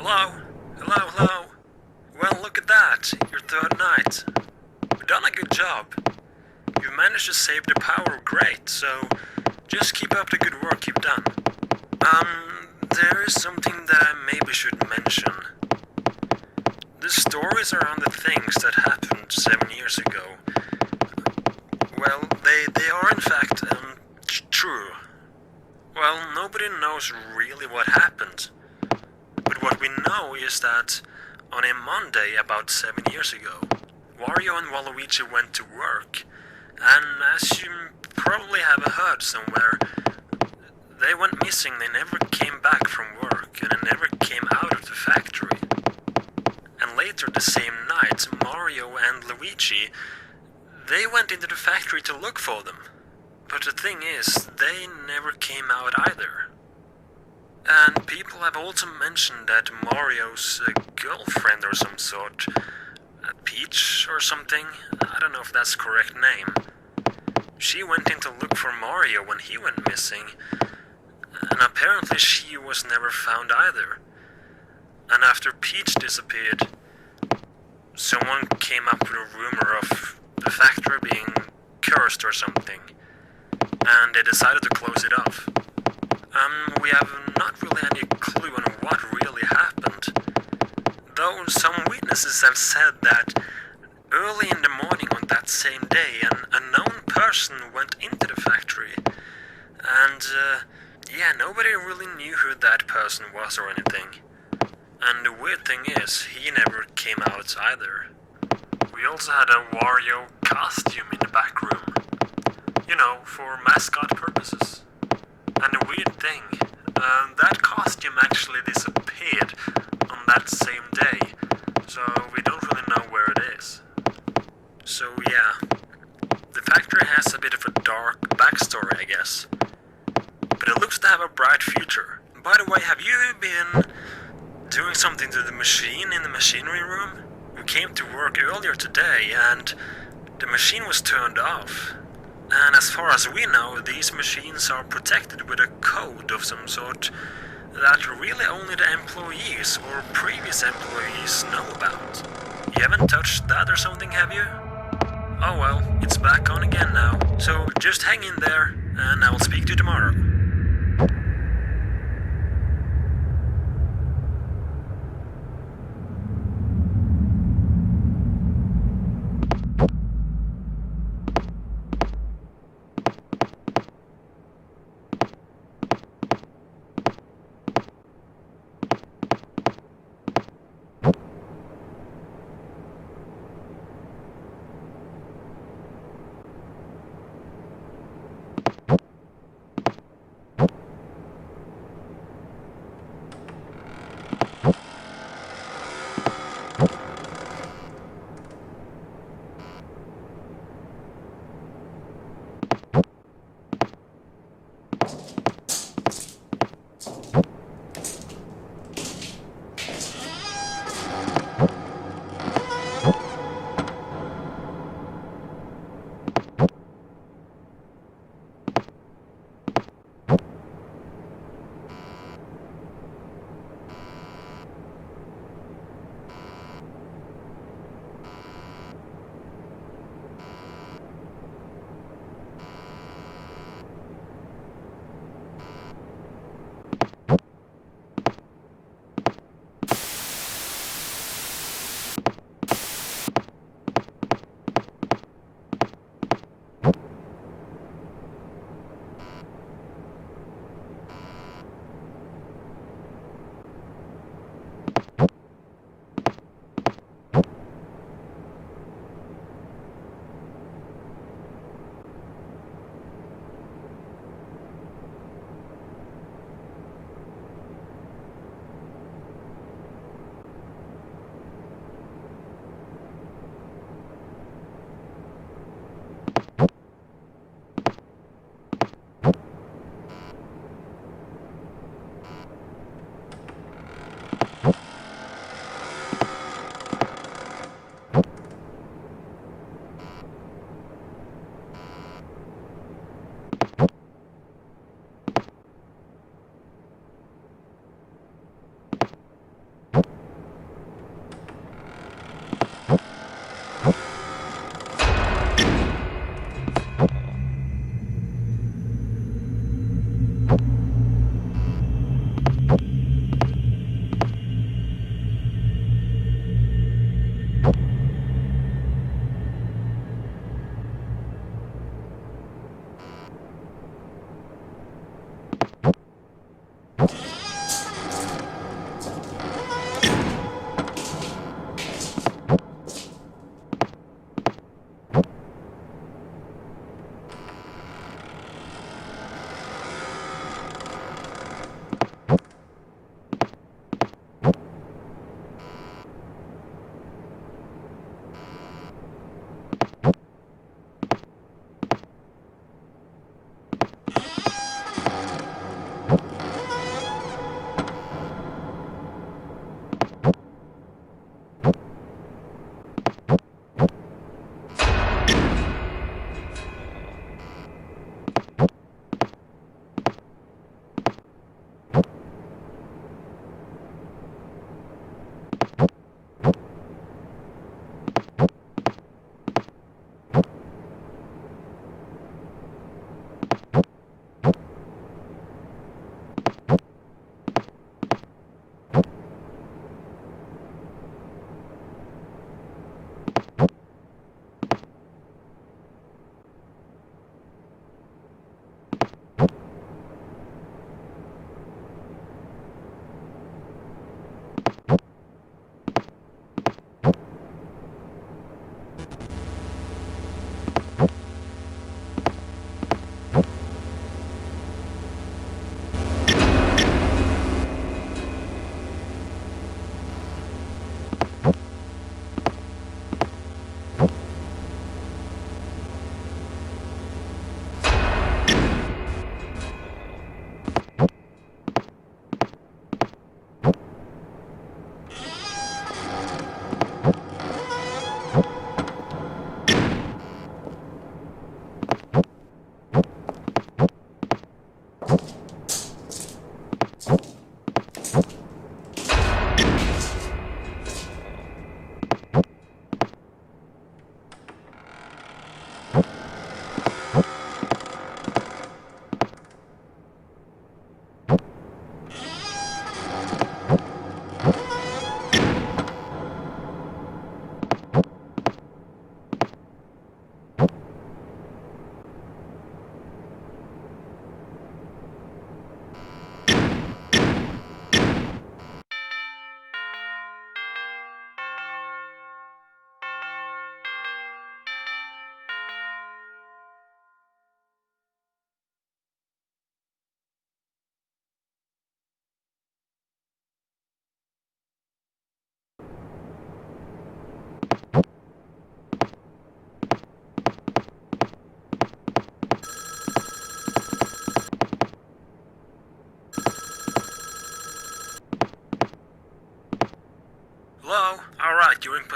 Hello? Hello, hello? Well, look at that. Your third night. You've done a good job. You've managed to save the power great, so just keep up the good work you've done. There is something that I maybe should mention. The stories around the things that happened 7 years ago, well, they are in fact, true. Well, nobody knows really what happened. But what we know is that on a Monday about 7 years ago, Wario and Waluigi went to work, and as you probably have heard somewhere, they went missing. They never came back from work, and they never came out of the factory. And later the same night, Mario and Luigi, they went into the factory to look for them. But the thing is, they never came out either. And people have also mentioned that Mario's girlfriend or some sort, Peach or something, I don't know if that's the correct name, she went in to look for Mario when he went missing, and apparently she was never found either. And after Peach disappeared, someone came up with a rumor of the factory being cursed or something, and they decided to close it off. We have not really any clue on what really happened, though some witnesses have said that early in the morning on that same day, an unknown person went into the factory, and yeah, nobody really knew who that person was or anything. And the weird thing is, he never came out either. We also had a Wario costume in the back room, you know, for mascot purposes. And the weird thing, that costume actually disappeared on that same day, so we don't really know where it is. So yeah, the factory has a bit of a dark backstory, I guess. But it looks to have a bright future. By the way, have you been doing something to the machine in the machinery room? We came to work earlier today and the machine was turned off. And as far as we know, these machines are protected with a code of some sort that really only the employees or previous employees know about. You haven't touched that or something, have you? Oh well, it's back on again now, so just hang in there and I will speak to you tomorrow.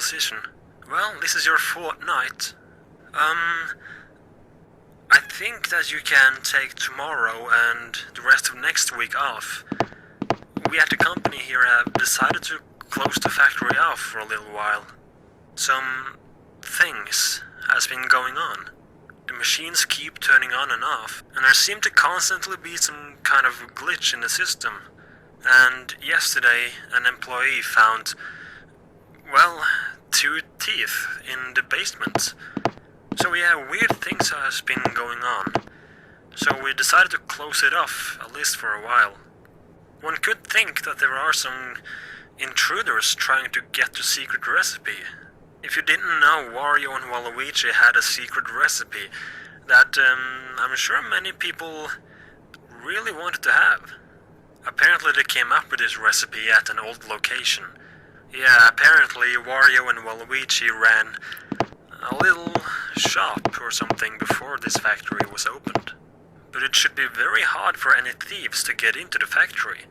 position. Well, this is your fourth night. I think that you can take tomorrow and the rest of next week off. We at the company here have decided to close the factory off for a little while. Some things has been going on. The machines keep turning on and off, and there seem to constantly be some kind of glitch in the system. And yesterday, an employee found, well, 2 teeth in the basement. So yeah, weird things has been going on. So we decided to close it off, at least for a while. One could think that there are some intruders trying to get the secret recipe. If you didn't know, Wario and Waluigi had a secret recipe that I'm sure many people really wanted to have. Apparently they came up with this recipe at an old location. Yeah, apparently Wario and Waluigi ran a little shop or something before this factory was opened. But it should be very hard for any thieves to get into the factory.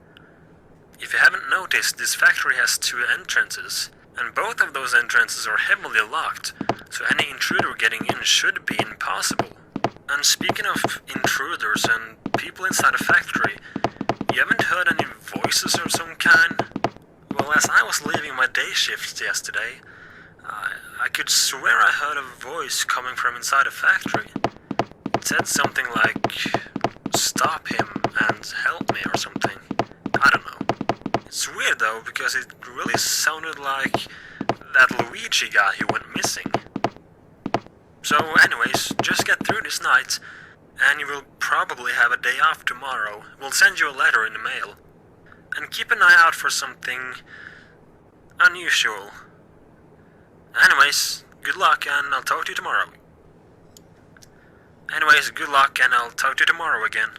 If you haven't noticed, this factory has 2 entrances, and both of those entrances are heavily locked, so any intruder getting in should be impossible. And speaking of intruders and people inside a factory, you haven't heard any voices of some kind? Well, as I was leaving my day shift yesterday, I could swear I heard a voice coming from inside a factory. It said something like, "Stop him and help me," or something. I don't know. It's weird though, because it really sounded like that Luigi guy who went missing. So anyways, just get through this night, and you will probably have a day off tomorrow. We'll send you a letter in the mail. And keep an eye out for something unusual. Anyways, good luck and I'll talk to you tomorrow. Anyways, good luck and I'll talk to you tomorrow again.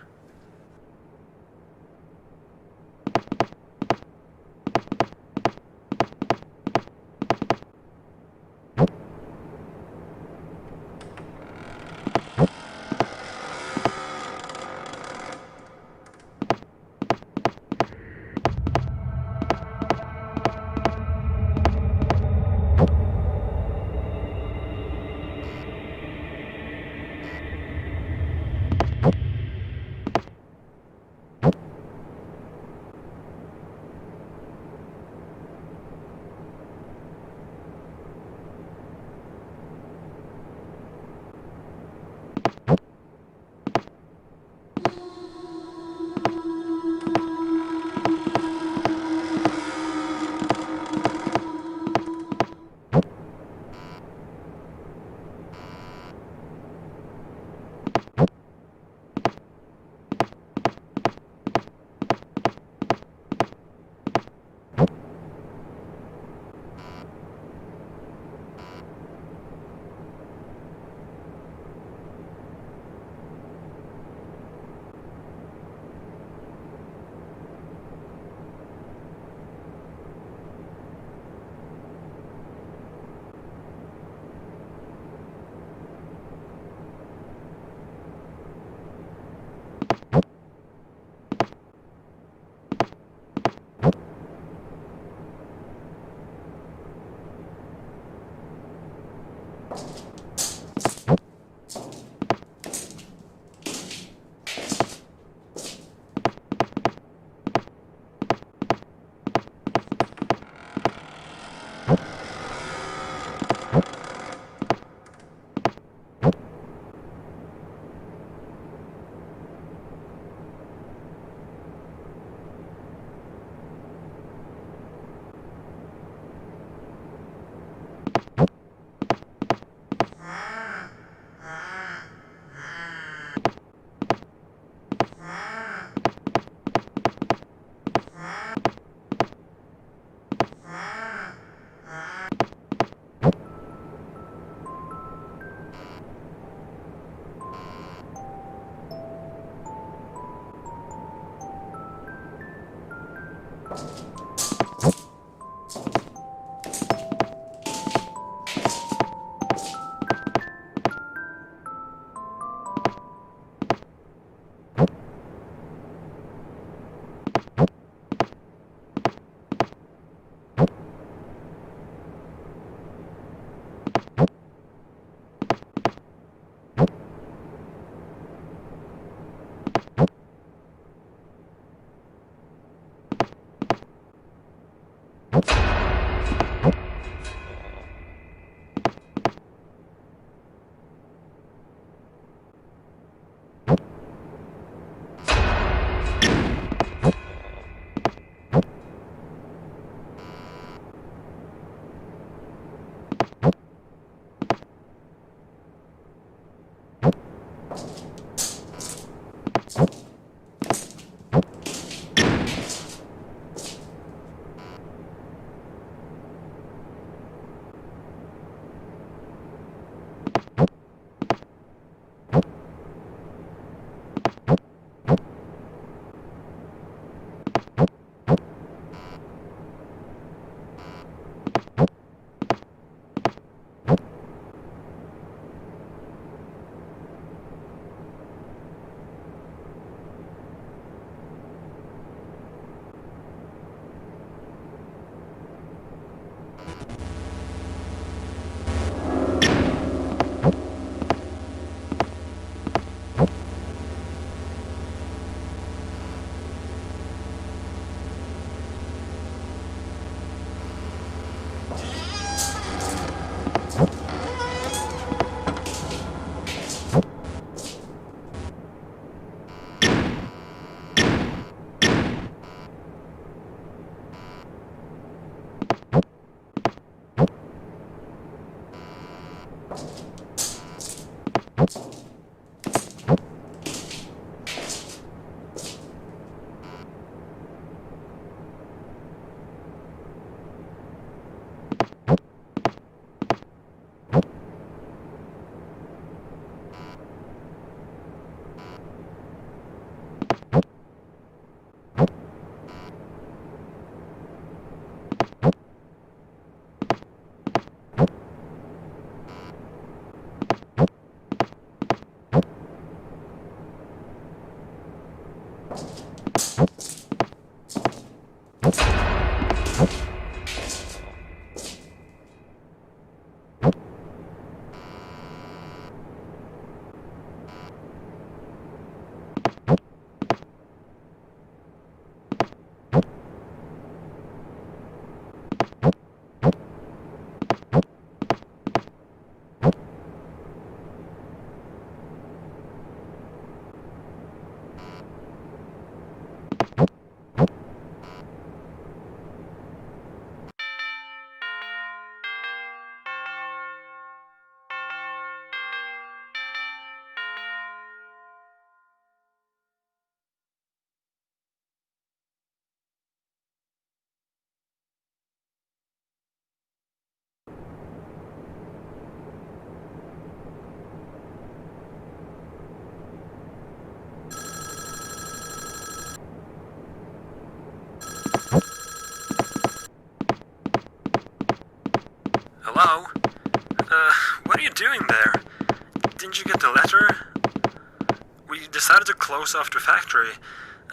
decided to close off the factory,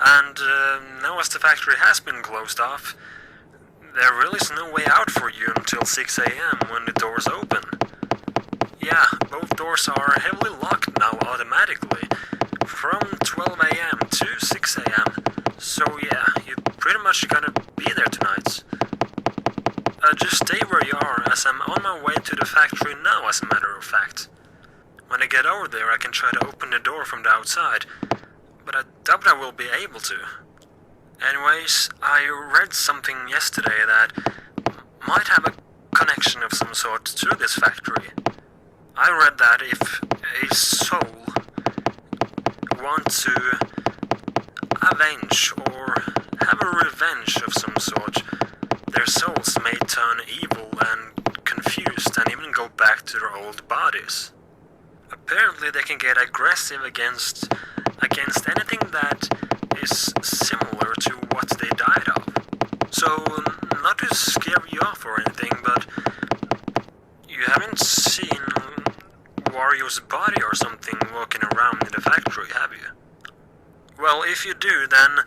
and now as the factory has been closed off, there really is no way out for you until 6 a.m. when the doors open. Yeah, both doors are heavily locked now automatically, from 12 a.m. to 6 a.m. So yeah, you pretty much gotta be there tonight. Just stay where you are, as I'm on my way to the factory now, as a matter of fact. When I get over there, I can try to open the door from the outside, but I doubt I will be able to. Anyways, I read something yesterday that might have a connection of some sort to this factory. I read that if a soul wants to avenge or have a revenge of some sort, their souls may turn evil and confused and even go back to their old bodies. Apparently they can get aggressive against anything that is similar to what they died of. So, not to scare you off or anything, but you haven't seen Wario's body or something walking around in the factory, have you? Well, if you do, then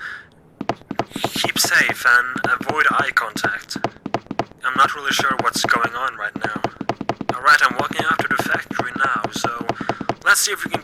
keep safe and avoid eye contact. I'm not really sure what's going on right now. Alright, I'm walking out to the factory now, so let's see if we can...